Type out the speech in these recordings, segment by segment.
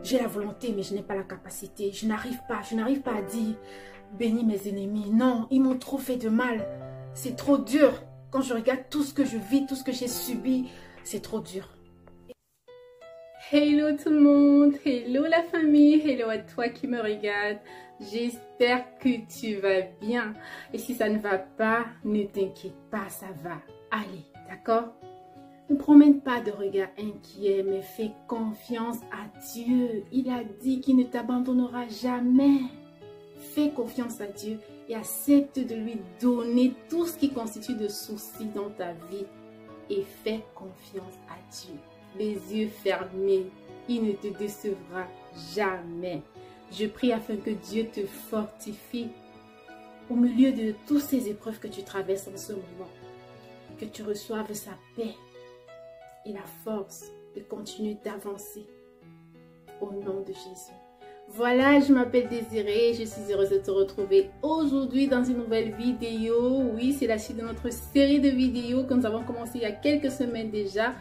j'ai la volonté, mais je n'ai pas la capacité. Je n'arrive pas à dire bénis mes ennemis. Non, ils m'ont trop fait de mal. C'est trop dur. Quand je regarde tout ce que je vis, tout ce que j'ai subi, c'est trop dur. Hello tout le monde, hello la famille, hello à toi qui me regarde. J'espère que tu vas bien. Et si ça ne va pas, ne t'inquiète pas, ça va aller, d'accord? Ne promène pas de regard inquiet, mais fais confiance à Dieu. Il a dit qu'il ne t'abandonnera jamais. Fais confiance à Dieu et accepte de lui donner tout ce qui constitue de soucis dans ta vie. Et fais confiance à Dieu. Les yeux fermés, il ne te décevra jamais. Je prie afin que Dieu te fortifie au milieu de toutes ces épreuves que tu traverses en ce moment. Que tu reçoives sa paix et la force de continuer d'avancer au nom de Jésus. Voilà, je m'appelle Désirée, je suis heureuse de te retrouver aujourd'hui dans une nouvelle vidéo. Oui, c'est la suite de notre série de vidéos que nous avons commencé il y a quelques semaines déjà,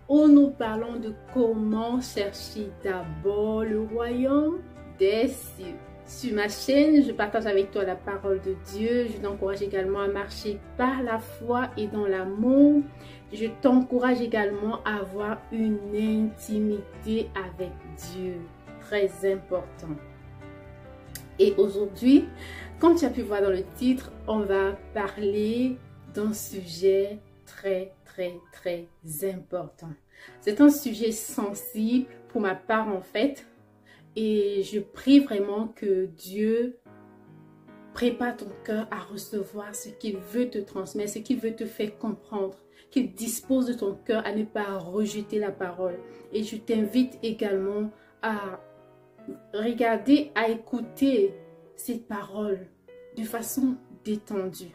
où nous parlons de comment chercher d'abord le royaume des cieux. Sur ma chaîne, je partage avec toi la parole de Dieu. Je t'encourage également à marcher par la foi et dans l'amour. Je t'encourage également à avoir une intimité avec Dieu. Très important. Et aujourd'hui, comme tu as pu voir dans le titre, on va parler d'un sujet très important. C'est un sujet sensible pour ma part en fait. Et je prie vraiment que Dieu prépare ton cœur à recevoir ce qu'il veut te transmettre, ce qu'il veut te faire comprendre, qu'il dispose de ton cœur à ne pas rejeter la parole. Et je t'invite également à regarder, à écouter cette parole de façon détendue.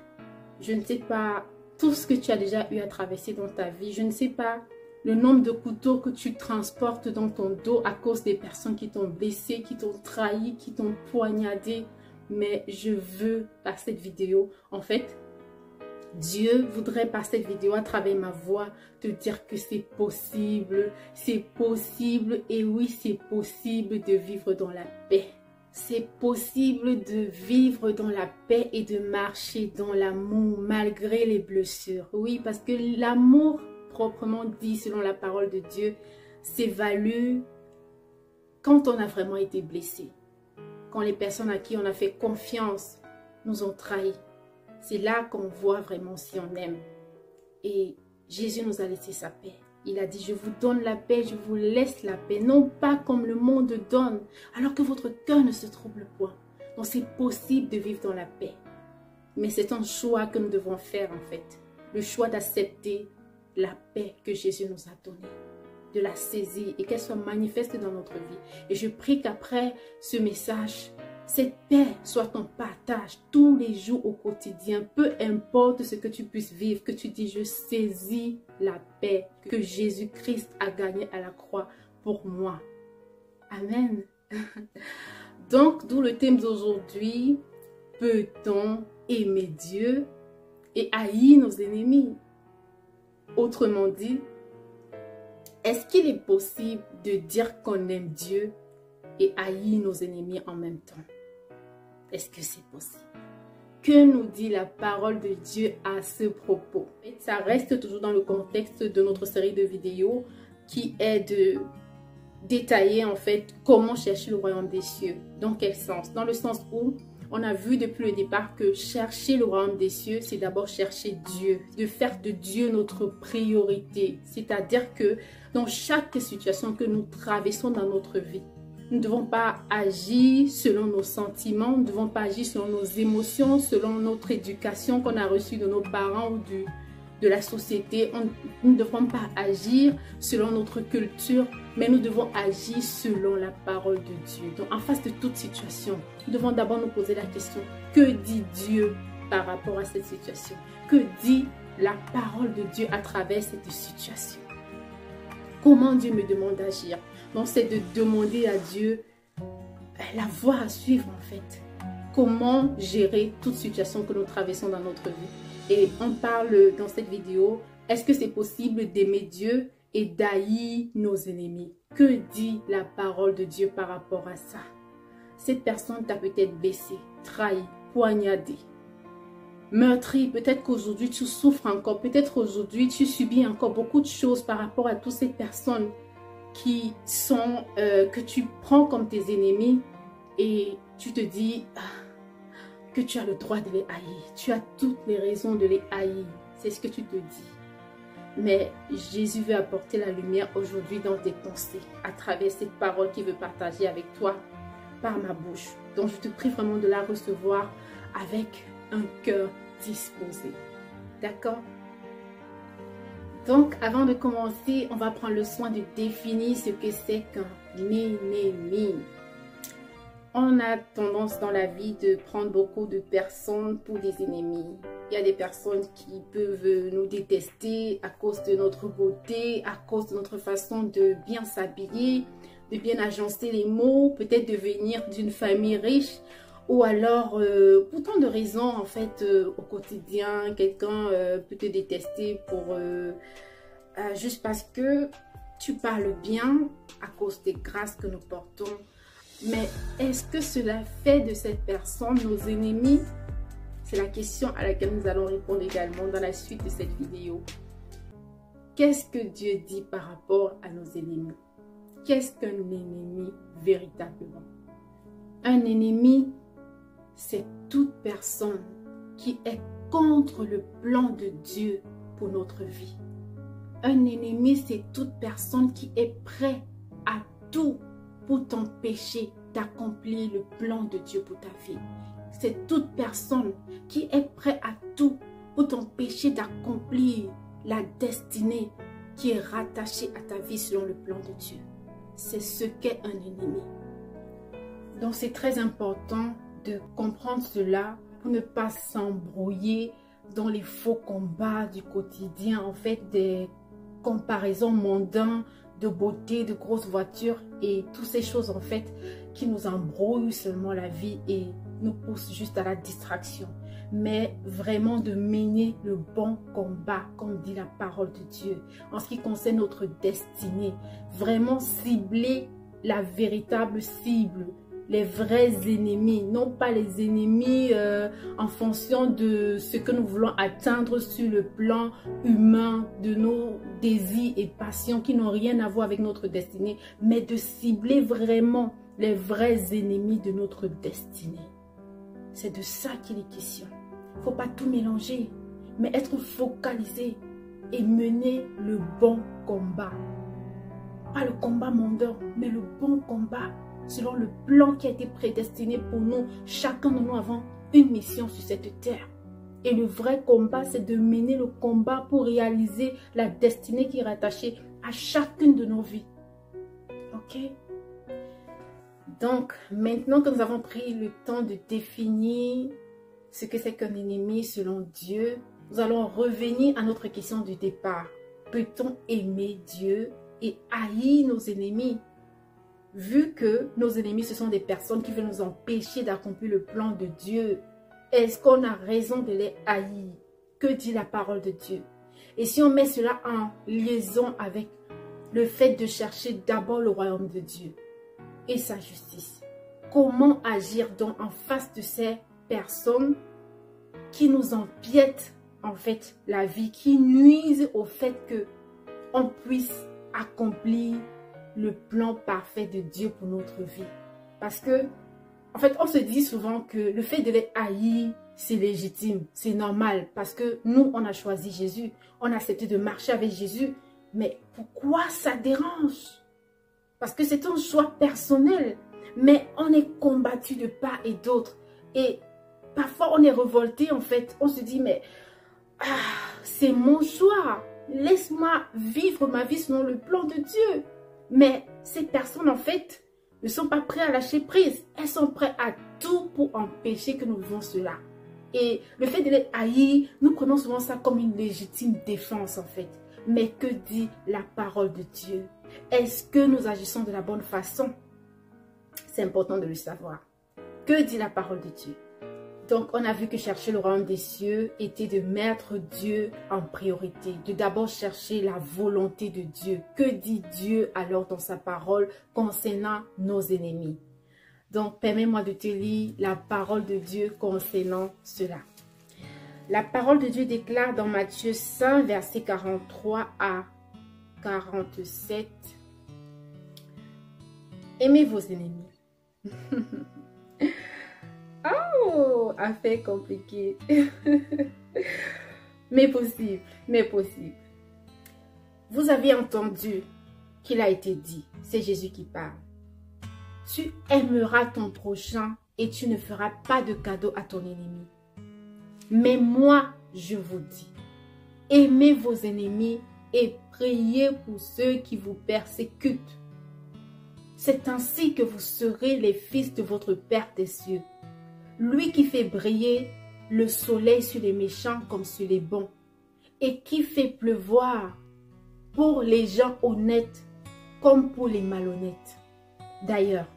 Je ne sais pas tout ce que tu as déjà eu à traverser dans ta vie. Je ne sais pas le nombre de couteaux que tu transportes dans ton dos à cause des personnes qui t'ont blessé, qui t'ont trahi, qui t'ont poignardé. Mais je veux, par cette vidéo, en fait, Dieu voudrait par cette vidéo, à travers ma voix, te dire que c'est possible, et oui, c'est possible de vivre dans la paix. C'est possible de vivre dans la paix et de marcher dans l'amour malgré les blessures. Oui, parce que l'amour, proprement dit, selon la parole de Dieu, s'évalue quand on a vraiment été blessé. Quand les personnes à qui on a fait confiance nous ont trahis. C'est là qu'on voit vraiment si on aime. Et Jésus nous a laissé sa paix. Il a dit, je vous donne la paix, je vous laisse la paix. Non pas comme le monde donne, alors que votre cœur ne se trouble point. Donc c'est possible de vivre dans la paix. Mais c'est un choix que nous devons faire en fait. Le choix d'accepter la paix que Jésus nous a donnée. De la saisir et qu'elle soit manifeste dans notre vie. Et je prie qu'après ce message, cette paix soit ton partage tous les jours au quotidien. Peu importe ce que tu puisses vivre, que tu dis je saisis la paix que Jésus-Christ a gagnée à la croix pour moi. Amen. Donc, d'où le thème d'aujourd'hui, peut-on aimer Dieu et haïr nos ennemis? Autrement dit, est-ce qu'il est possible de dire qu'on aime Dieu et haïr nos ennemis en même temps? Est-ce que c'est possible? Que nous dit la parole de Dieu à ce propos? Et ça reste toujours dans le contexte de notre série de vidéos qui est de détailler en fait comment chercher le royaume des cieux. Dans quel sens? Dans le sens où on a vu depuis le départ que chercher le royaume des cieux, c'est d'abord chercher Dieu, de faire de Dieu notre priorité. C'est-à-dire que dans chaque situation que nous traversons dans notre vie, nous ne devons pas agir selon nos sentiments, nous ne devons pas agir selon nos émotions, selon notre éducation qu'on a reçue de nos parents ou de la société. Nous ne devons pas agir selon notre culture, mais nous devons agir selon la parole de Dieu. Donc, en face de toute situation, nous devons d'abord nous poser la question, que dit Dieu par rapport à cette situation? Que dit la parole de Dieu à travers cette situation? Comment Dieu me demande d'agir? Donc, c'est de demander à Dieu la voie à suivre en fait. Comment gérer toute situation que nous traversons dans notre vie? Et on parle dans cette vidéo, est-ce que c'est possible d'aimer Dieu et d'haïr nos ennemis? Que dit la parole de Dieu par rapport à ça? Cette personne t'a peut-être blessé, trahi, poignardé, meurtri. Peut-être qu'aujourd'hui tu souffres encore. Peut-être aujourd'hui tu subis encore beaucoup de choses par rapport à toutes ces personnes qui sont, que tu prends comme tes ennemis et tu te dis que tu as le droit de les haïr. Tu as toutes les raisons de les haïr. C'est ce que tu te dis. Mais Jésus veut apporter la lumière aujourd'hui dans tes pensées à travers cette parole qu'il veut partager avec toi par ma bouche. Donc je te prie vraiment de la recevoir avec un cœur disposé. D'accord? Donc avant de commencer, on va prendre le soin de définir ce que c'est qu'un ennemi. On a tendance dans la vie de prendre beaucoup de personnes pour des ennemis. Il y a des personnes qui peuvent nous détester à cause de notre beauté, à cause de notre façon de bien s'habiller, de bien agencer les mots, peut-être de venir d'une famille riche, ou alors pour tant de raisons en fait au quotidien, quelqu'un peut te détester pour juste parce que tu parles bien à cause des grâces que nous portons. Mais est-ce que cela fait de cette personne nos ennemis? C'est la question à laquelle nous allons répondre également dans la suite de cette vidéo. Qu'est-ce que Dieu dit par rapport à nos ennemis? Qu'est-ce qu'un ennemi véritablement? Un ennemi, c'est toute personne qui est contre le plan de Dieu pour notre vie. Un ennemi, c'est toute personne qui est prêt à tout pour t'empêcher d'accomplir le plan de Dieu pour ta vie. C'est toute personne qui est prête à tout pour t'empêcher d'accomplir la destinée qui est rattachée à ta vie selon le plan de Dieu. C'est ce qu'est un ennemi. Donc c'est très important de comprendre cela pour ne pas s'embrouiller dans les faux combats du quotidien, en fait des comparaisons mondaines de beauté, de grosses voitures et toutes ces choses en fait qui nous embrouillent seulement la vie et nous poussent juste à la distraction. Mais vraiment de mener le bon combat, comme dit la parole de Dieu, en ce qui concerne notre destinée. Vraiment cibler la véritable cible, les vrais ennemis, non pas les ennemis en fonction de ce que nous voulons atteindre sur le plan humain, de nos désirs et passions qui n'ont rien à voir avec notre destinée, mais de cibler vraiment les vrais ennemis de notre destinée. C'est de ça qu'il est question. Il ne faut pas tout mélanger, mais être focalisé et mener le bon combat. Pas le combat mondain, mais le bon combat selon le plan qui a été prédestiné pour nous. Chacun de nous avons une mission sur cette terre. Et le vrai combat, c'est de mener le combat pour réaliser la destinée qui est rattachée à chacune de nos vies. Ok? Donc, maintenant que nous avons pris le temps de définir ce que c'est qu'un ennemi selon Dieu, nous allons revenir à notre question du départ. Peut-on aimer Dieu et haïr nos ennemis? Vu que nos ennemis, ce sont des personnes qui veulent nous empêcher d'accomplir le plan de Dieu, est-ce qu'on a raison de les haïr? Que dit la parole de Dieu? Et si on met cela en liaison avec le fait de chercher d'abord le royaume de Dieu et sa justice, comment agir donc en face de ces personnes qui nous empiètent en fait la vie, qui nuisent au fait que on puisse accomplir le plan parfait de Dieu pour notre vie? Parce que en fait on se dit souvent que le fait de les haïr c'est légitime, c'est normal, parce que nous on a choisi Jésus, on a accepté de marcher avec Jésus. Mais pourquoi ça dérange? Parce que c'est un choix personnel, mais on est combattu de part et d'autre. Et parfois on est révolté en fait. On se dit mais c'est mon choix. Laisse-moi vivre ma vie selon le plan de Dieu. Mais ces personnes en fait ne sont pas prêtes à lâcher prise. Elles sont prêtes à tout pour empêcher que nous vivions cela. Et le fait de les haïr, nous prenons souvent ça comme une légitime défense en fait. Mais que dit la parole de Dieu? Est-ce que nous agissons de la bonne façon? C'est important de le savoir. Que dit la parole de Dieu? Donc, on a vu que chercher le royaume des cieux était de mettre Dieu en priorité, de d'abord chercher la volonté de Dieu. Que dit Dieu alors dans sa parole concernant nos ennemis? Donc, permets-moi de te lire la parole de Dieu concernant cela. La parole de Dieu déclare dans Matthieu 5, versets 43 à 47. Aimez vos ennemis. Oh, affaire compliquée. Mais possible, mais possible. Vous avez entendu qu'il a été dit, c'est Jésus qui parle. Tu aimeras ton prochain et tu ne feras pas de cadeau à ton ennemi. Mais moi, je vous dis, aimez vos ennemis et priez pour ceux qui vous persécutent. C'est ainsi que vous serez les fils de votre Père des cieux. Lui qui fait briller le soleil sur les méchants comme sur les bons et qui fait pleuvoir pour les gens honnêtes comme pour les malhonnêtes. D'ailleurs,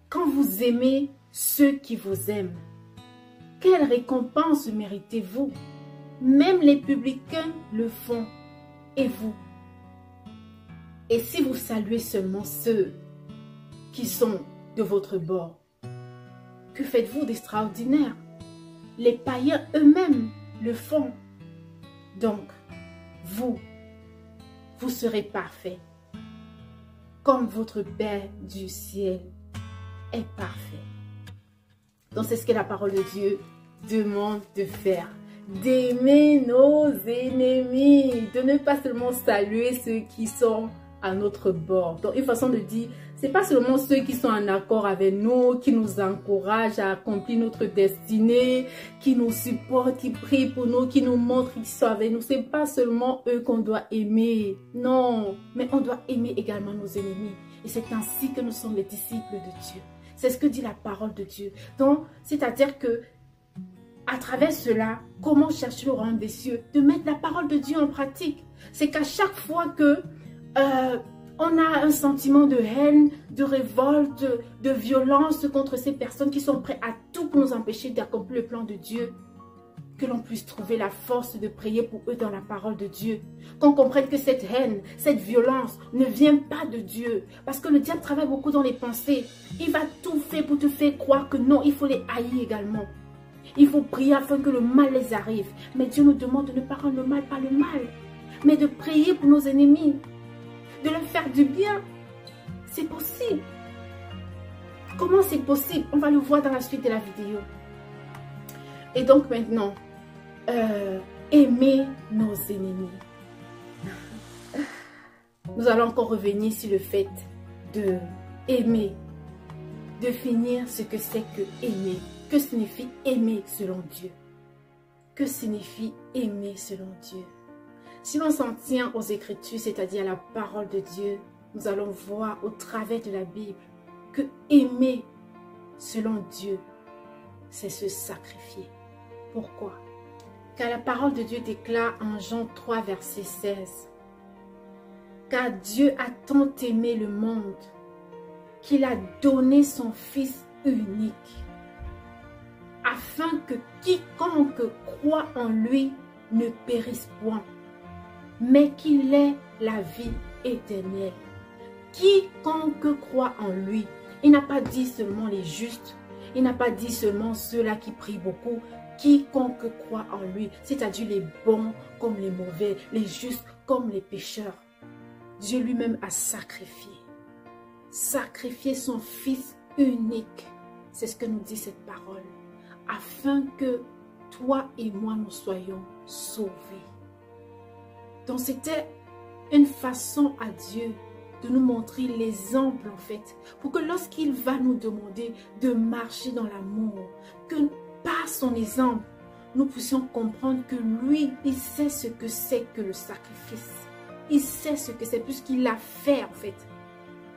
quand vous aimez ceux qui vous aiment, quelle récompense méritez-vous? Même les publicains le font, et vous? Et si vous saluez seulement ceux qui sont de votre bord, que faites-vous d'extraordinaire? Les païens eux-mêmes le font. Donc, vous serez parfaits, comme votre Père du ciel est parfait. Donc, c'est ce que la parole de Dieu demande de faire. D'aimer nos ennemis, de ne pas seulement saluer ceux qui sont à notre bord. Donc, une façon de dire, c'est pas seulement ceux qui sont en accord avec nous, qui nous encouragent à accomplir notre destinée, qui nous supportent, qui prient pour nous, qui nous montrent qu'ils sont avec nous. C'est pas seulement eux qu'on doit aimer. Non, mais on doit aimer également nos ennemis. Et c'est ainsi que nous sommes les disciples de Dieu. C'est ce que dit la parole de Dieu. Donc, c'est-à-dire que à travers cela, comment chercher le royaume des cieux? De mettre la parole de Dieu en pratique. C'est qu'à chaque fois que on a un sentiment de haine, de révolte, de violence contre ces personnes qui sont prêtes à tout pour nous empêcher d'accomplir le plan de Dieu, que l'on puisse trouver la force de prier pour eux dans la parole de Dieu. Qu'on comprenne que cette haine, cette violence ne vient pas de Dieu. Parce que le diable travaille beaucoup dans les pensées. Il va tout faire pour te faire croire que non, il faut les haïr également. Il faut prier afin que le mal les arrive. Mais Dieu nous demande de ne pas rendre le mal par le mal, mais de prier pour nos ennemis, de leur faire du bien. C'est possible. Comment c'est possible? On va le voir dans la suite de la vidéo. Et donc maintenant, aimer nos ennemis. Nous allons encore revenir sur le fait de aimer, définir ce que c'est que aimer. Que signifie aimer selon Dieu? Que signifie aimer selon Dieu? Si l'on s'en tient aux Écritures, c'est-à-dire à la parole de Dieu, nous allons voir au travers de la Bible que aimer selon Dieu, c'est se sacrifier. Pourquoi? Car la parole de Dieu déclare en Jean 3, verset 16, « Car Dieu a tant aimé le monde qu'il a donné son Fils unique, afin que quiconque croit en lui ne périsse point, mais qu'il ait la vie éternelle. » Quiconque croit en lui, il n'a pas dit seulement les justes, il n'a pas dit seulement ceux-là qui prient beaucoup. Quiconque croit en lui, c'est-à-dire les bons comme les mauvais, les justes comme les pécheurs. Dieu lui-même a sacrifié son Fils unique. C'est ce que nous dit cette parole, afin que toi et moi nous soyons sauvés. Donc c'était une façon à Dieu de nous montrer l'exemple en fait, pour que lorsqu'il va nous demander de marcher dans l'amour, que par son exemple, nous puissions comprendre que lui, il sait ce que c'est que le sacrifice. Il sait ce que c'est puisqu'il l'a fait en fait.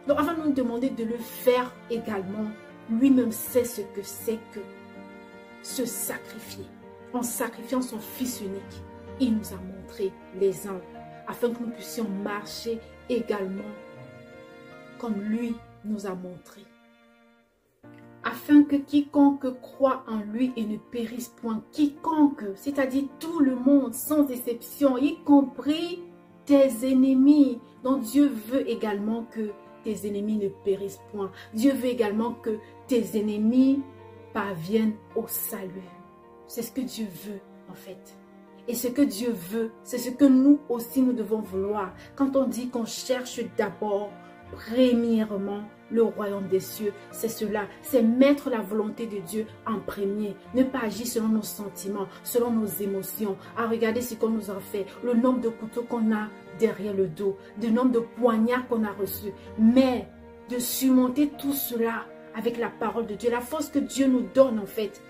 Donc avant de nous demander de le faire également, lui-même sait ce que c'est que se sacrifier. En sacrifiant son Fils unique, il nous a montré l'exemple afin que nous puissions marcher également comme lui nous a montré. afin que quiconque croit en lui et ne périsse point. Quiconque, c'est-à-dire tout le monde, sans exception, y compris tes ennemis. Donc Dieu veut également que tes ennemis ne périssent point. Dieu veut également que tes ennemis parviennent au salut. C'est ce que Dieu veut en fait. Et ce que Dieu veut, c'est ce que nous aussi nous devons vouloir. Quand on dit qu'on cherche d'abord, premièrement, le royaume des cieux, c'est cela, c'est mettre la volonté de Dieu en premier, ne pas agir selon nos sentiments, selon nos émotions, à regarder ce qu'on nous a fait, le nombre de couteaux qu'on a derrière le dos, le nombre de poignards qu'on a reçus, mais de surmonter tout cela avec la parole de Dieu, la force que Dieu nous donne en fait,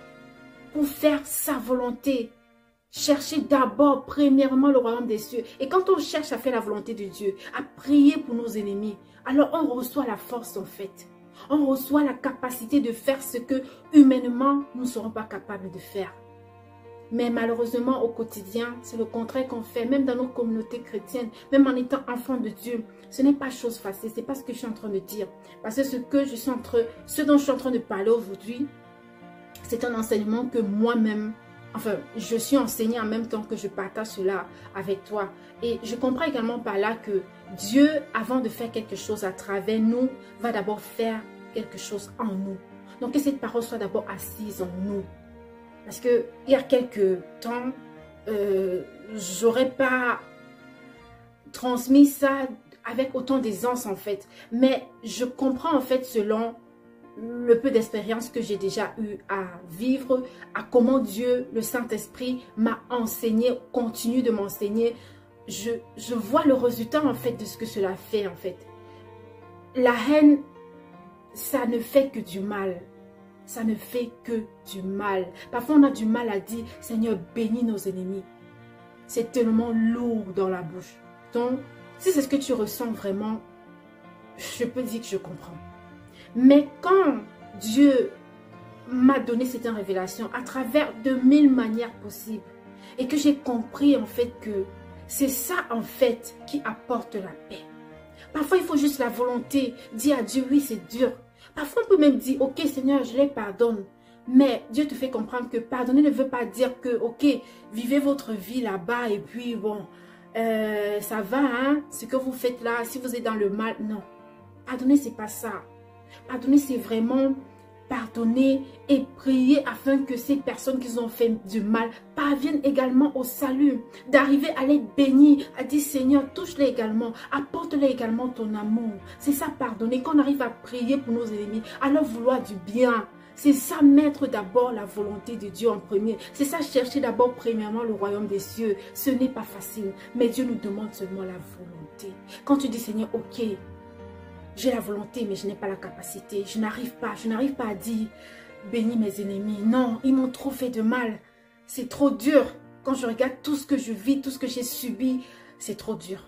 pour faire sa volonté. Chercher d'abord, premièrement, le royaume des cieux. Et quand on cherche à faire la volonté de Dieu, à prier pour nos ennemis, alors on reçoit la force en fait. On reçoit la capacité de faire ce que humainement, nous ne serons pas capables de faire. Mais malheureusement, au quotidien, c'est le contraire qu'on fait, même dans nos communautés chrétiennes, même en étant enfant de Dieu. Ce n'est pas chose facile, ce n'est pas ce que je suis en train de dire. Parce que ce dont je suis en train de parler aujourd'hui, c'est un enseignement que moi-même, enfin, je suis enseignée en même temps que je partage cela avec toi. Et je comprends également par là que Dieu, avant de faire quelque chose à travers nous, va d'abord faire quelque chose en nous. Donc, que cette parole soit d'abord assise en nous. Parce que il y a quelques temps, j'aurais pas transmis ça avec autant d'aisance en fait. Mais je comprends en fait selon le peu d'expérience que j'ai déjà eu à vivre, à comment Dieu, le Saint-Esprit, m'a enseigné, continue de m'enseigner. Je vois le résultat en fait de ce que cela fait en fait. La haine, ça ne fait que du mal. Ça ne fait que du mal. Parfois on a du mal à dire, Seigneur, bénis nos ennemis. C'est tellement lourd dans la bouche. Donc, si c'est ce que tu ressens vraiment, je peux dire que je comprends. Mais quand Dieu m'a donné cette révélation à travers de 1000 manières possibles et que j'ai compris en fait que c'est ça en fait qui apporte la paix. Parfois il faut juste la volonté, dire à Dieu oui c'est dur. Parfois on peut même dire ok Seigneur je les pardonne. Mais Dieu te fait comprendre que pardonner ne veut pas dire que ok vivez votre vie là-bas et puis bon ça va hein, ce que vous faites là si vous êtes dans le mal. Non, pardonner c'est pas ça. Pardonner, c'est vraiment pardonner et prier afin que ces personnes qui ont fait du mal parviennent également au salut. D'arriver à les bénir, à dire Seigneur, touche-les également, apporte-les également ton amour. C'est ça pardonner, qu'on arrive à prier pour nos ennemis, à leur vouloir du bien. C'est ça mettre d'abord la volonté de Dieu en premier. C'est ça chercher d'abord premièrement le royaume des cieux. Ce n'est pas facile, mais Dieu nous demande seulement la volonté. Quand tu dis Seigneur, ok, j'ai la volonté, mais je n'ai pas la capacité. Je n'arrive pas à dire, bénis mes ennemis. Non, ils m'ont trop fait de mal. C'est trop dur. Quand je regarde tout ce que je vis, tout ce que j'ai subi, c'est trop dur.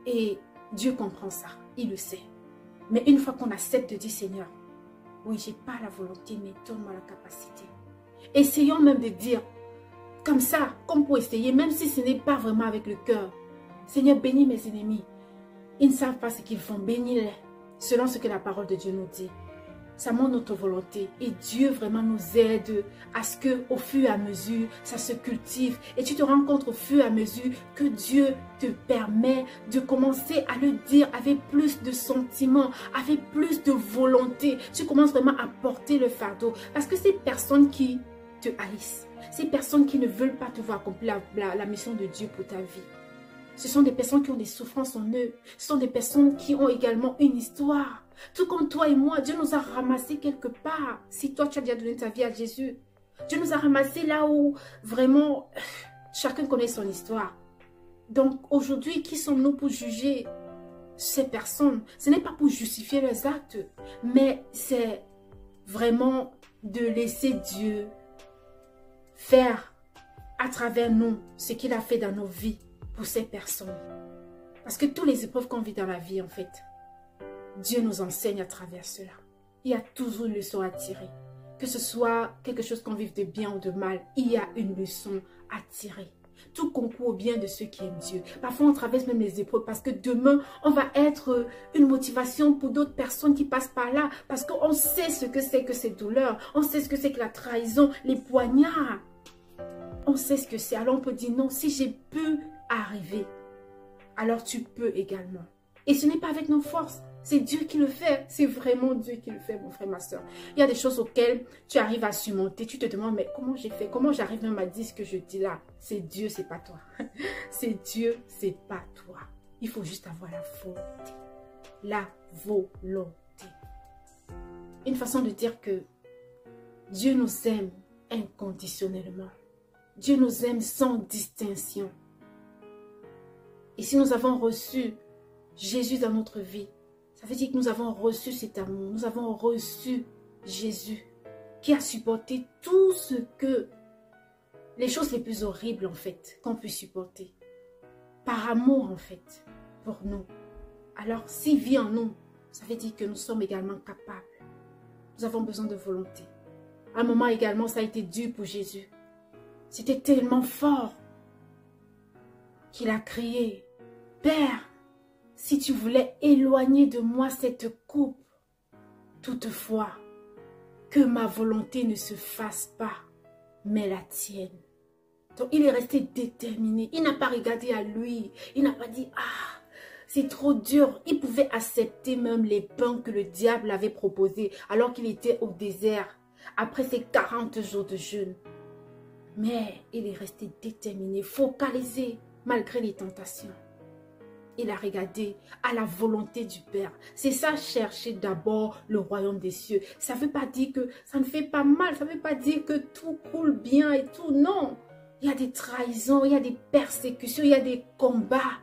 Et Dieu comprend ça, il le sait. Mais une fois qu'on accepte de dire, Seigneur, oui, j'ai pas la volonté, mais donne-moi la capacité. Essayons même de dire, comme ça, comme pour essayer, même si ce n'est pas vraiment avec le cœur. Seigneur, bénis mes ennemis. Ils ne savent pas ce qu'ils font, bénis-les. Selon ce que la parole de Dieu nous dit. Ça montre notre volonté. Et Dieu vraiment nous aide à ce qu'au fur et à mesure, ça se cultive. Et tu te rends compte au fur et à mesure que Dieu te permet de commencer à le dire avec plus de sentiments, avec plus de volonté. Tu commences vraiment à porter le fardeau. Parce que ces personnes qui te haïssent, ces personnes qui ne veulent pas te voir accomplir la mission de Dieu pour ta vie, ce sont des personnes qui ont des souffrances en eux. Ce sont des personnes qui ont également une histoire. Tout comme toi et moi, Dieu nous a ramassés quelque part. Si toi, tu as déjà donné ta vie à Jésus, Dieu nous a ramassés là où vraiment chacun connaît son histoire. Donc aujourd'hui, qui sommes-nous pour juger ces personnes? Ce n'est pas pour justifier leurs actes, mais c'est vraiment de laisser Dieu faire à travers nous ce qu'il a fait dans nos vies. Pour ces personnes. Parce que toutes les épreuves qu'on vit dans la vie, en fait, Dieu nous enseigne à travers cela. Il y a toujours une leçon à tirer. Que ce soit quelque chose qu'on vive de bien ou de mal, il y a une leçon à tirer. Tout concourt au bien de ceux qui aiment Dieu. Parfois, on traverse même les épreuves parce que demain, on va être une motivation pour d'autres personnes qui passent par là. Parce qu'on sait ce que c'est que ces douleurs. On sait ce que c'est que la trahison, les poignards. On sait ce que c'est. Alors, on peut dire non, si j'ai pu arriver, alors tu peux également. Et ce n'est pas avec nos forces. C'est Dieu qui le fait. C'est vraiment Dieu qui le fait, mon frère, ma soeur. Il y a des choses auxquelles tu arrives à surmonter. Tu te demandes, mais comment j'ai fait? Comment j'arrive même à dire ce que je dis là? C'est Dieu, c'est pas toi. C'est Dieu, c'est pas toi. Il faut juste avoir la volonté. La volonté. Une façon de dire que Dieu nous aime inconditionnellement. Dieu nous aime sans distinction. Et si nous avons reçu Jésus dans notre vie, ça veut dire que nous avons reçu cet amour. Nous avons reçu Jésus qui a supporté tout ce que... les choses les plus horribles en fait qu'on peut supporter. Par amour en fait pour nous. Alors s'il vit en nous, ça veut dire que nous sommes également capables. Nous avons besoin de volonté. À un moment également, ça a été dur pour Jésus. C'était tellement fort qu'il a crié, « Père, si tu voulais éloigner de moi cette coupe, toutefois, que ma volonté ne se fasse pas, mais la tienne. » Donc il est resté déterminé. Il n'a pas regardé à lui. Il n'a pas dit, « Ah, c'est trop dur. » Il pouvait accepter même les pains que le diable avait proposés alors qu'il était au désert, après ses 40 jours de jeûne. Mais il est resté déterminé, focalisé, malgré les tentations. Il a regardé à la volonté du Père. C'est ça, chercher d'abord le royaume des cieux. Ça ne veut pas dire que ça ne fait pas mal. Ça ne veut pas dire que tout coule bien et tout. Non. Il y a des trahisons, il y a des persécutions, il y a des combats.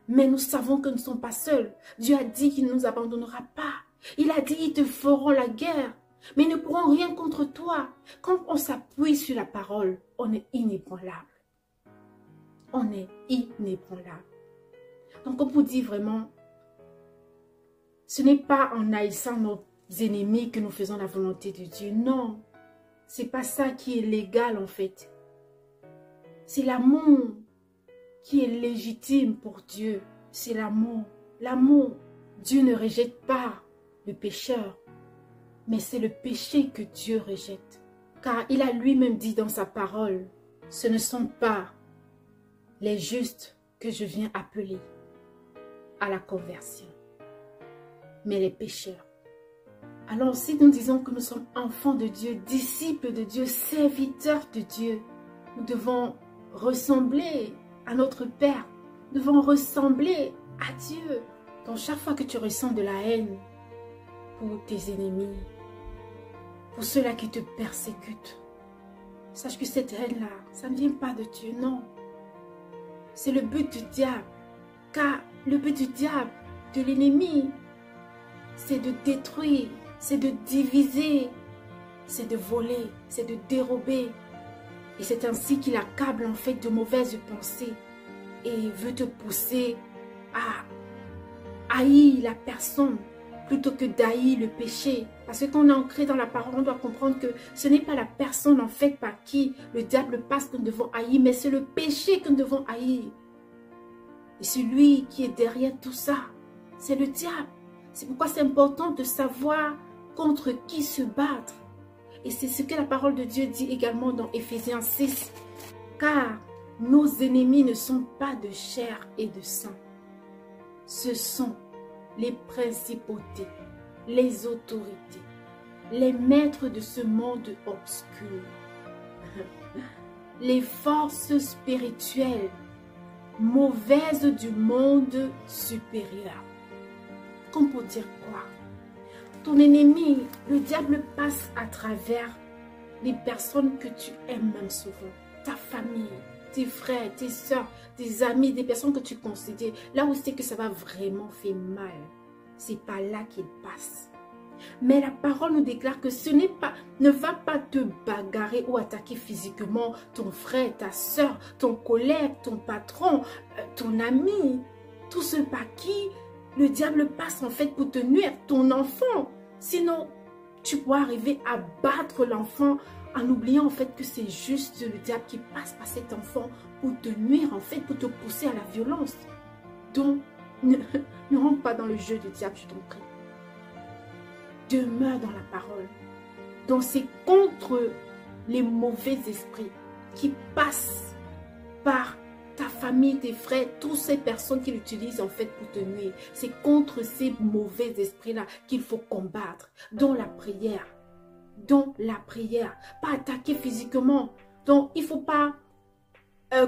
Mais nous savons que nous ne sommes pas seuls. Dieu a dit qu'il ne nous abandonnera pas. Il a dit qu'ils te feront la guerre. Mais ils ne pourront rien contre toi. Quand on s'appuie sur la parole, on est inébranlable. On est inébranlable. Donc on peut dire vraiment, ce n'est pas en haïssant nos ennemis que nous faisons la volonté de Dieu. Non, c'est pas ça qui est légal en fait. C'est l'amour qui est légitime pour Dieu. C'est l'amour. L'amour. Dieu ne rejette pas le pécheur. Mais c'est le péché que Dieu rejette. Car il a lui-même dit dans sa parole, ce ne sont pas les justes que je viens appeler à la conversion, mais les pécheurs. Alors si nous disons que nous sommes enfants de Dieu, disciples de Dieu, serviteurs de Dieu, nous devons ressembler à notre Père. Nous devons ressembler à Dieu. Donc chaque fois que tu ressens de la haine pour tes ennemis, pour ceux-là qui te persécutent, sache que cette haine-là, ça ne vient pas de Dieu, non. C'est le but du diable. Car le but du diable, de l'ennemi, c'est de détruire, c'est de diviser, c'est de voler, c'est de dérober. Et c'est ainsi qu'il accable en fait de mauvaises pensées et veut te pousser à haïr la personne plutôt que d'haïr le péché. Parce que quand on est ancré dans la parole, on doit comprendre que ce n'est pas la personne en fait par qui le diable passe que nous devons haïr, mais c'est le péché que nous devons haïr. Et celui qui est derrière tout ça, c'est le diable. C'est pourquoi c'est important de savoir contre qui se battre. Et c'est ce que la parole de Dieu dit également dans Éphésiens 6. Car nos ennemis ne sont pas de chair et de sang. Ce sont les principautés, les autorités, les maîtres de ce monde obscur, les forces spirituelles mauvaises du monde supérieur. Qu'on peut dire quoi? Ton ennemi, le diable passe à travers les personnes que tu aimes même souvent. Ta famille, tes frères, tes soeurs, tes amis, des personnes que tu considères. Là où c'est que ça va vraiment faire mal, c'est pas là qu'il passe. Mais la parole nous déclare que ce n'est pas, ne va pas te bagarrer ou attaquer physiquement ton frère, ta soeur, ton collègue, ton patron, ton ami, tout ce par qui le diable passe en fait pour te nuire, ton enfant. Sinon, Tu pourras arriver à battre l'enfant en oubliant en fait que c'est juste le diable qui passe par cet enfant pour te nuire en fait, pour te pousser à la violence. Donc, ne rentre pas dans le jeu du diable, je t'en prie. Demeure dans la parole. Donc, c'est contre les mauvais esprits qui passent par ta famille, tes frères, toutes ces personnes qui l'utilisent en fait pour te nuire. C'est contre ces mauvais esprits-là qu'il faut combattre. Dans la prière. Dans la prière. Pas attaquer physiquement. Donc, il ne faut pas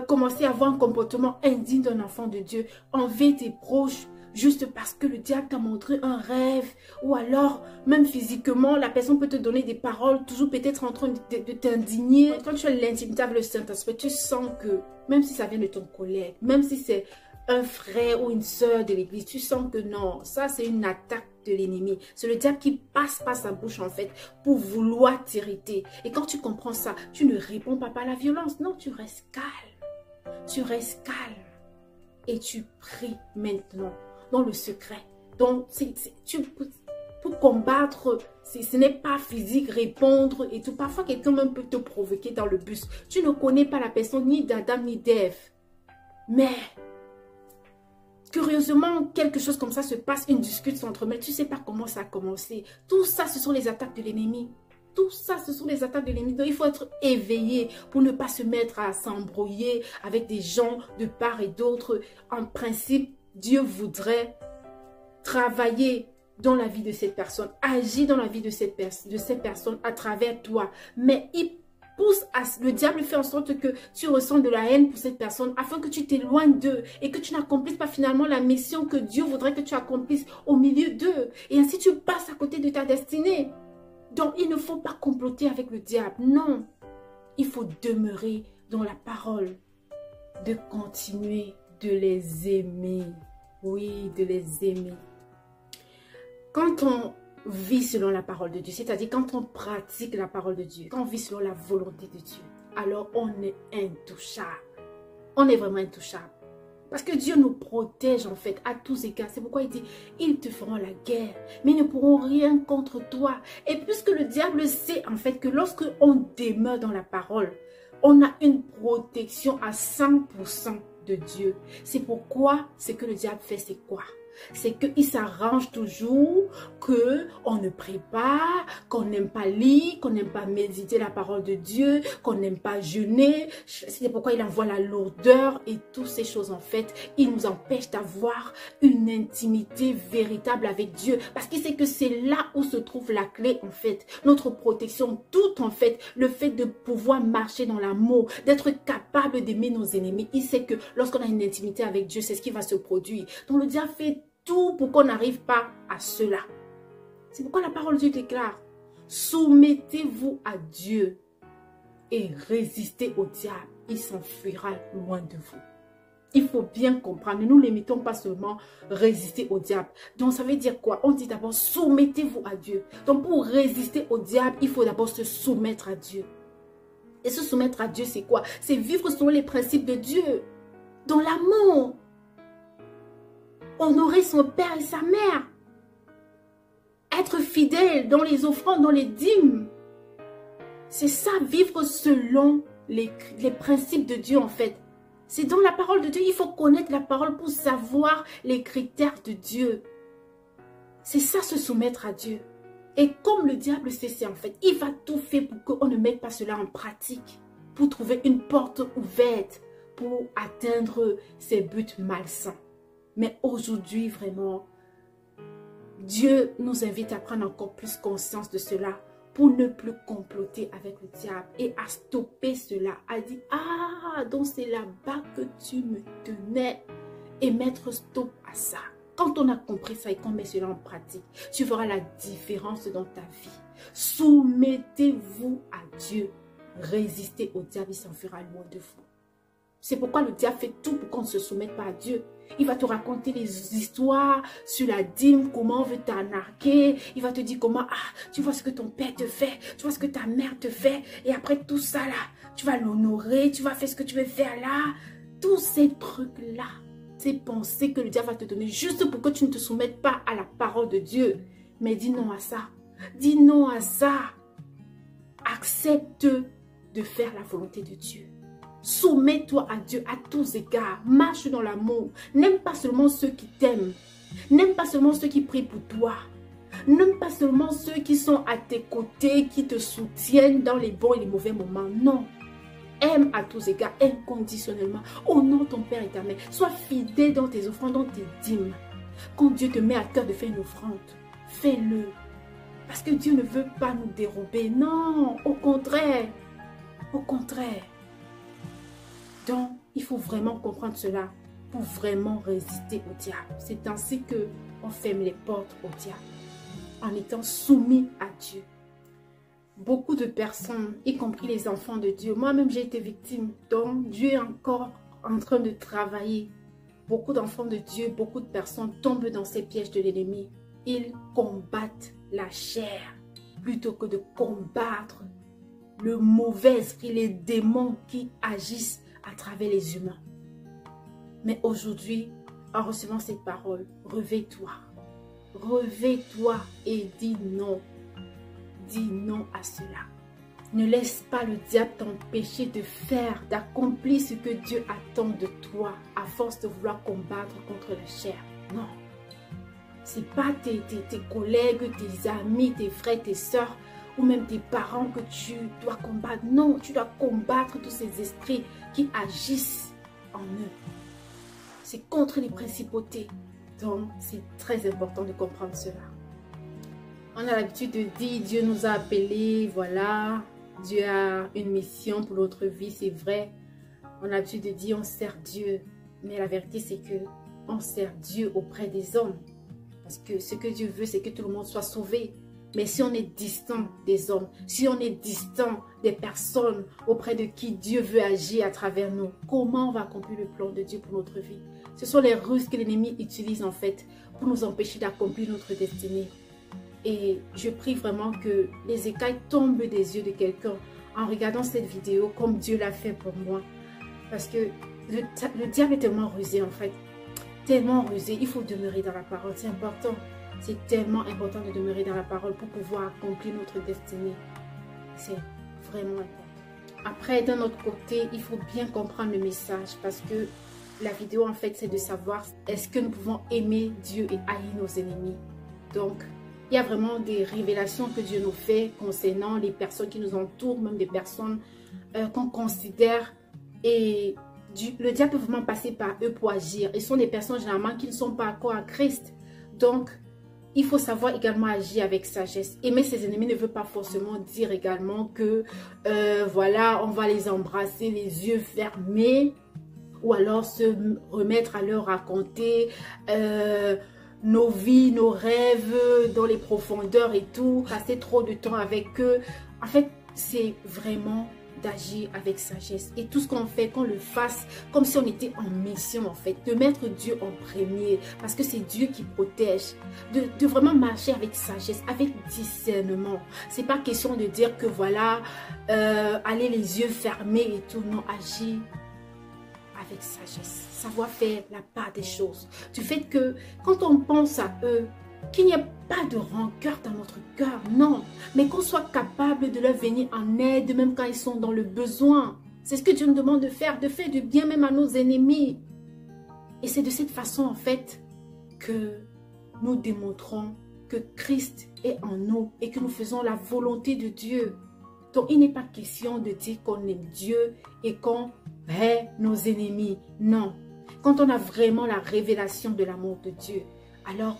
commencer à avoir un comportement indigne d'un enfant de Dieu envers tes proches. Juste parce que le diable t'a montré un rêve. Ou alors, même physiquement, la personne peut te donner des paroles, toujours peut-être en train de t'indigner. Quand tu as l'intimité avec le Saint-Esprit, tu sens que, même si ça vient de ton collègue, même si c'est un frère ou une sœur de l'église, tu sens que non, ça c'est une attaque de l'ennemi. C'est le diable qui passe par sa bouche en fait pour vouloir t'irriter. Et quand tu comprends ça, tu ne réponds pas par la violence. Non, tu restes calme. Tu restes calme. Et tu pries maintenant. Dans le secret. Donc, pour combattre, ce n'est pas physique, répondre et tout. Parfois, quelqu'un même peut te provoquer dans le bus. Tu ne connais pas la personne, ni d'Adam, ni d'Ève. Mais, curieusement, quelque chose comme ça se passe, une discussion entre eux. Tu ne sais pas comment ça a commencé. Tout ça, ce sont les attaques de l'ennemi. Tout ça, ce sont les attaques de l'ennemi. Donc, il faut être éveillé pour ne pas se mettre à s'embrouiller avec des gens de part et d'autre. En principe, Dieu voudrait travailler dans la vie de cette personne, agir dans la vie de cette personne à travers toi. Mais il pousse le diable fait en sorte que tu ressens de la haine pour cette personne afin que tu t'éloignes d'eux et que tu n'accomplisses pas finalement la mission que Dieu voudrait que tu accomplisses au milieu d'eux. Et ainsi tu passes à côté de ta destinée. Donc il ne faut pas comploter avec le diable. Non, il faut demeurer dans la parole, de continuer de les aimer. Oui, de les aimer. Quand on vit selon la parole de Dieu, c'est-à-dire quand on pratique la parole de Dieu, quand on vit selon la volonté de Dieu, alors on est intouchable. On est vraiment intouchable. Parce que Dieu nous protège en fait à tous égards. C'est pourquoi il dit, ils te feront la guerre, mais ils ne pourront rien contre toi. Et puisque le diable sait en fait que lorsque on demeure dans la parole, on a une protection à 100% de Dieu. C'est pourquoi ce que le diable fait, c'est quoi? C'est qu'il s'arrange toujours qu'on ne prie pas, qu'on n'aime pas lire, qu'on n'aime pas méditer la parole de Dieu, qu'on n'aime pas jeûner. C'est pourquoi il envoie la lourdeur et toutes ces choses en fait. Il nous empêche d'avoir une intimité véritable avec Dieu. Parce qu'il sait que c'est là où se trouve la clé en fait. Notre protection, tout en fait. Le fait de pouvoir marcher dans l'amour, d'être capable d'aimer nos ennemis. Il sait que lorsqu'on a une intimité avec Dieu, c'est ce qui va se produire. Donc le diable fait tout pour qu'on n'arrive pas à cela. C'est pourquoi la parole de Dieu déclare, soumettez-vous à Dieu et résistez au diable. Il s'enfuira loin de vous. Il faut bien comprendre, ne nous limitons pas seulement résister au diable. Donc ça veut dire quoi? On dit d'abord soumettez-vous à Dieu. Donc pour résister au diable, il faut d'abord se soumettre à Dieu. Et se soumettre à Dieu, c'est quoi? C'est vivre selon les principes de Dieu. Dans l'amour. Honorer son père et sa mère. Être fidèle dans les offrandes, dans les dîmes. C'est ça, vivre selon les principes de Dieu en fait. C'est dans la parole de Dieu. Il faut connaître la parole pour savoir les critères de Dieu. C'est ça, se soumettre à Dieu. Et comme le diable sait en fait, il va tout faire pour qu'on ne mette pas cela en pratique. Pour trouver une porte ouverte. Pour atteindre ses buts malsains. Mais aujourd'hui, vraiment, Dieu nous invite à prendre encore plus conscience de cela pour ne plus comploter avec le diable et à stopper cela, à dire, ah, donc c'est là-bas que tu me tenais et mettre stop à ça. Quand on a compris ça et qu'on met cela en pratique, tu verras la différence dans ta vie. Soumettez-vous à Dieu, résistez au diable, il s'enfuira loin de vous. C'est pourquoi le diable fait tout pour qu'on ne se soumette pas à Dieu. Il va te raconter des histoires sur la dîme, comment on veut t'arnaquer. Il va te dire comment, ah, tu vois ce que ton père te fait, tu vois ce que ta mère te fait. Et après tout ça là, tu vas l'honorer, tu vas faire ce que tu veux faire là. Tous ces trucs-là, ces pensées que le diable va te donner juste pour que tu ne te soumettes pas à la parole de Dieu. Mais dis non à ça. Dis non à ça. Accepte de faire la volonté de Dieu. Soumets-toi à Dieu à tous égards. Marche dans l'amour. N'aime pas seulement ceux qui t'aiment. N'aime pas seulement ceux qui prient pour toi. N'aime pas seulement ceux qui sont à tes côtés, qui te soutiennent dans les bons et les mauvais moments. Non. Aime à tous égards, inconditionnellement. Honore ton Père et ta Mère. Sois fidèle dans tes offrandes, dans tes dîmes. Quand Dieu te met à cœur de faire une offrande, fais-le. Parce que Dieu ne veut pas nous dérober. Non, au contraire. Au contraire. Donc, il faut vraiment comprendre cela pour vraiment résister au diable. C'est ainsi qu'on ferme les portes au diable, en étant soumis à Dieu. Beaucoup de personnes, y compris les enfants de Dieu, moi-même j'ai été victime, donc Dieu est encore en train de travailler. Beaucoup d'enfants de Dieu, beaucoup de personnes tombent dans ces pièges de l'ennemi. Ils combattent la chair plutôt que de combattre le mauvais esprit, les démons qui agissent à travers les humains. Mais aujourd'hui, en recevant cette parole, réveille-toi. Réveille-toi et dis non. Dis non à cela. Ne laisse pas le diable t'empêcher de faire, d'accomplir ce que Dieu attend de toi à force de vouloir combattre contre la chair. Non. Ce n'est pas tes collègues, tes amis, tes frères, tes soeurs ou même tes parents que tu dois combattre. Non, tu dois combattre tous ces esprits qui agissent en eux. C'est contre les principautés. Donc, c'est très important de comprendre cela. On a l'habitude de dire, Dieu nous a appelés, voilà. Dieu a une mission pour notre vie, c'est vrai. On a l'habitude de dire, on sert Dieu. Mais la vérité, c'est que on sert Dieu auprès des hommes. Parce que ce que Dieu veut, c'est que tout le monde soit sauvé. Mais si on est distant des hommes, si on est distant des personnes auprès de qui Dieu veut agir à travers nous, comment on va accomplir le plan de Dieu pour notre vie? Ce sont les ruses que l'ennemi utilise en fait pour nous empêcher d'accomplir notre destinée. Et je prie vraiment que les écailles tombent des yeux de quelqu'un en regardant cette vidéo comme Dieu l'a fait pour moi. Parce que le diable est tellement rusé en fait. Tellement rusé. Il faut demeurer dans la parole. C'est important. C'est tellement important de demeurer dans la parole pour pouvoir accomplir notre destinée. C'est vraiment important. Après, d'un autre côté, il faut bien comprendre le message parce que la vidéo, en fait, c'est de savoir est-ce que nous pouvons aimer Dieu et haïr nos ennemis. Donc, il y a vraiment des révélations que Dieu nous fait concernant les personnes qui nous entourent, même des personnes qu'on considère. Et le diable peut vraiment passer par eux pour agir. Et ce sont des personnes généralement qui ne sont pas encore à Christ. Donc, il faut savoir également agir avec sagesse. Aimer ses ennemis ne veut pas forcément dire également que, voilà, on va les embrasser les yeux fermés. Ou alors se remettre à leur raconter nos vies, nos rêves dans les profondeurs et tout. Passer trop de temps avec eux. En fait, c'est vraiment d'agir avec sagesse. Et tout ce qu'on fait, qu'on le fasse comme si on était en mission en fait. De mettre Dieu en premier. Parce que c'est Dieu qui protège. De vraiment marcher avec sagesse, avec discernement. C'est pas question de dire que voilà, aller les yeux fermés et tout. Non, agir avec sagesse, savoir faire la part des choses. Du fait que quand on pense à eux, qu'il n'y ait pas de rancœur dans notre cœur, non. Mais qu'on soit capable de leur venir en aide, même quand ils sont dans le besoin. C'est ce que Dieu nous demande de faire du bien même à nos ennemis. Et c'est de cette façon, en fait, que nous démontrons que Christ est en nous et que nous faisons la volonté de Dieu. Donc, il n'est pas question de dire qu'on aime Dieu et qu'on hait nos ennemis. Non. Quand on a vraiment la révélation de l'amour de Dieu, alors,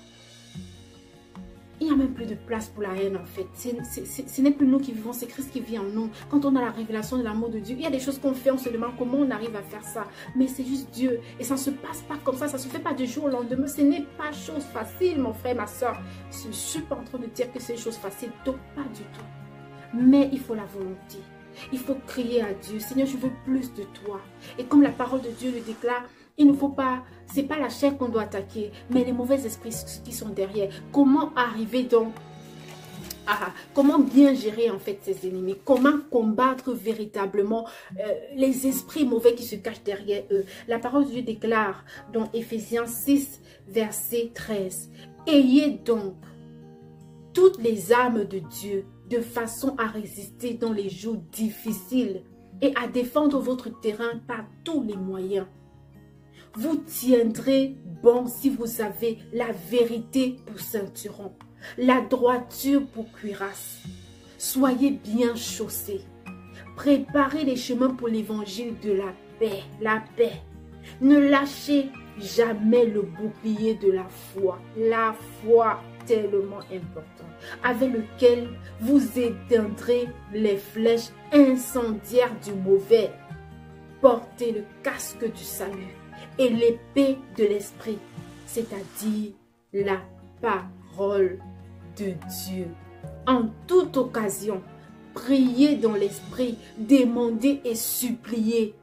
il n'y a même plus de place pour la haine en fait. Ce n'est plus nous qui vivons, c'est Christ qui vit en nous. Quand on a la révélation de l'amour de Dieu, il y a des choses qu'on fait, on se demande comment on arrive à faire ça. Mais c'est juste Dieu. Et ça ne se passe pas comme ça ne se fait pas du jour au lendemain. Ce n'est pas chose facile, mon frère, ma soeur. Je ne suis pas en train de dire que c'est une chose facile. Donc, pas du tout. Mais il faut la volonté. Il faut crier à Dieu. Seigneur, je veux plus de toi. Et comme la parole de Dieu le déclare, il ne faut pas, c'est pas la chair qu'on doit attaquer, mais les mauvais esprits qui sont derrière. Comment arriver donc comment bien gérer en fait ces ennemis? Comment combattre véritablement les esprits mauvais qui se cachent derrière eux? La parole de Dieu déclare dans Éphésiens 6, verset 13. Ayez donc toutes les armes de Dieu de façon à résister dans les jours difficiles et à défendre votre terrain par tous les moyens. Vous tiendrez bon si vous avez la vérité pour ceinturon, la droiture pour cuirasse. Soyez bien chaussés. Préparez les chemins pour l'évangile de la paix. La paix. Ne lâchez jamais le bouclier de la foi. La foi tellement important, avec lequel vous éteindrez les flèches incendiaires du mauvais. Portez le casque du salut et l'épée de l'esprit, c'est-à-dire la parole de Dieu. En toute occasion, priez dans l'esprit, demandez et suppliez.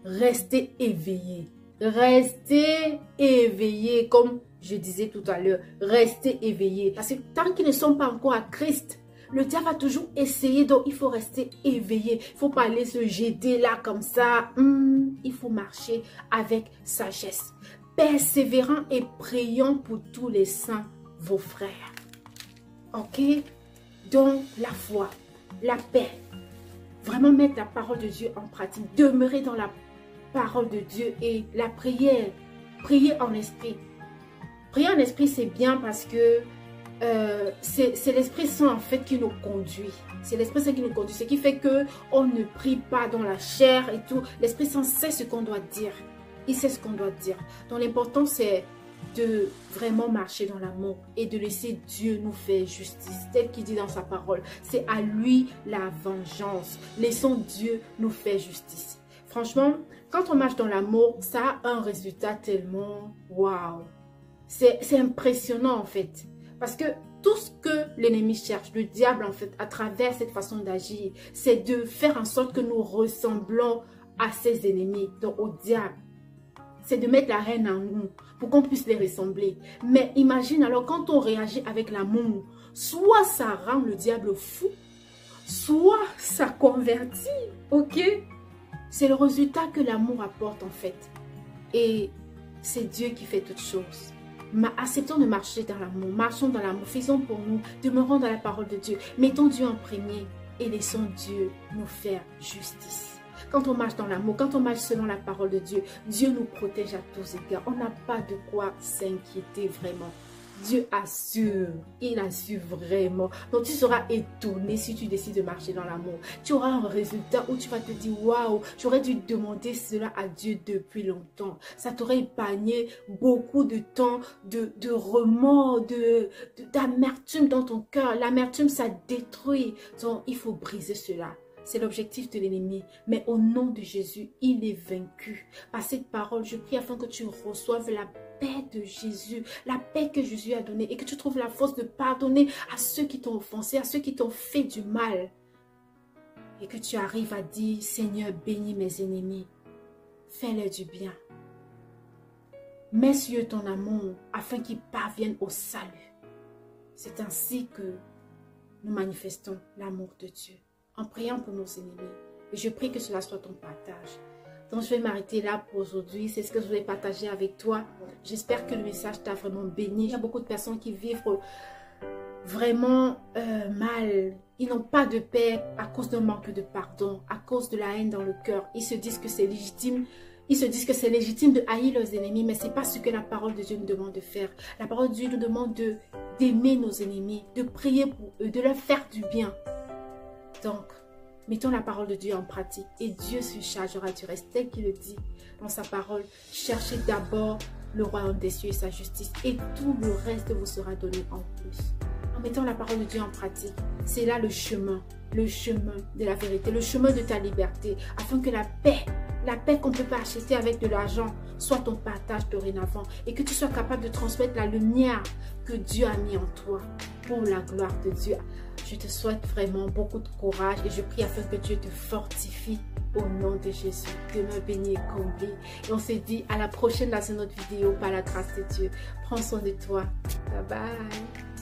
Restez éveillés. Restez éveillés, comme je disais tout à l'heure. Restez éveillés. Parce que tant qu'ils ne sont pas encore à Christ, le diable va toujours essayer. Donc, il faut rester éveillé. Il ne faut pas aller se jeter là comme ça. Il faut marcher avec sagesse. Persévérant et priant pour tous les saints, vos frères. Ok? Donc, la foi, la paix. Vraiment mettre la parole de Dieu en pratique. Demeurer dans la parole de Dieu et la prière. Prier en esprit. Prier en esprit, c'est bien parce que c'est l'Esprit Saint en fait qui nous conduit. C'est l'Esprit Saint qui nous conduit. Ce qui fait qu'on ne prie pas dans la chair et tout. L'Esprit Saint sait ce qu'on doit dire. Il sait ce qu'on doit dire. Donc l'important c'est de vraiment marcher dans l'amour et de laisser Dieu nous faire justice. Tel qu'il dit dans sa parole. C'est à lui la vengeance. Laissons Dieu nous faire justice. Franchement, quand on marche dans l'amour, ça a un résultat tellement waouh. C'est impressionnant en fait. Parce que tout ce que l'ennemi cherche, le diable en fait, à travers cette façon d'agir, c'est de faire en sorte que nous ressemblons à ses ennemis, donc au diable. C'est de mettre la haine en nous pour qu'on puisse les ressembler. Mais imagine alors quand on réagit avec l'amour, soit ça rend le diable fou, soit ça convertit, ok? C'est le résultat que l'amour apporte en fait. Et c'est Dieu qui fait toutes choses. Acceptons de marcher dans l'amour, marchons dans l'amour, faisons pour nous, demeurons dans la parole de Dieu, mettons Dieu en premier et laissons Dieu nous faire justice. Quand on marche dans l'amour, quand on marche selon la parole de Dieu, Dieu nous protège à tous égards. On n'a pas de quoi s'inquiéter vraiment. Dieu assure, il assure vraiment. Donc tu seras étonné si tu décides de marcher dans l'amour. Tu auras un résultat où tu vas te dire, waouh, j'aurais dû demander cela à Dieu depuis longtemps. Ça t'aurait épargné beaucoup de temps de remords, d'amertume dans ton cœur. L'amertume, ça détruit. Donc il faut briser cela. C'est l'objectif de l'ennemi. Mais au nom de Jésus, il est vaincu. Par cette parole, je prie afin que tu reçoives la paix de Jésus, la paix que Jésus a donnée et que tu trouves la force de pardonner à ceux qui t'ont offensé, à ceux qui t'ont fait du mal. Et que tu arrives à dire, Seigneur, bénis mes ennemis, fais-leur du bien. Mets sur eux ton amour afin qu'ils parviennent au salut. C'est ainsi que nous manifestons l'amour de Dieu en priant pour nos ennemis. Et je prie que cela soit ton partage. Donc je vais m'arrêter là pour aujourd'hui. C'est ce que je voulais partager avec toi. J'espère que le message t'a vraiment béni. Il y a beaucoup de personnes qui vivent vraiment mal. Ils n'ont pas de paix à cause d'un manque de pardon, à cause de la haine dans le cœur. Ils se disent que c'est légitime. Ils se disent que c'est légitime de haïr leurs ennemis, mais ce n'est pas ce que la parole de Dieu nous demande de faire. La parole de Dieu nous demande d'aimer nos ennemis, de prier pour eux, de leur faire du bien. Donc, mettons la parole de Dieu en pratique et Dieu se chargera du reste tel qu'il le dit dans sa parole. Cherchez d'abord le royaume des cieux et sa justice et tout le reste vous sera donné en plus. En mettant la parole de Dieu en pratique, c'est là le chemin de la vérité, le chemin de ta liberté, afin que la paix qu'on ne peut pas acheter avec de l'argent, soit ton partage dorénavant et que tu sois capable de transmettre la lumière que Dieu a mis en toi pour la gloire de Dieu. Je te souhaite vraiment beaucoup de courage et je prie afin que Dieu te fortifie au nom de Jésus. Demeure béni et comblé. Et on se dit à la prochaine dans une autre vidéo par la grâce de Dieu. Prends soin de toi. Bye bye.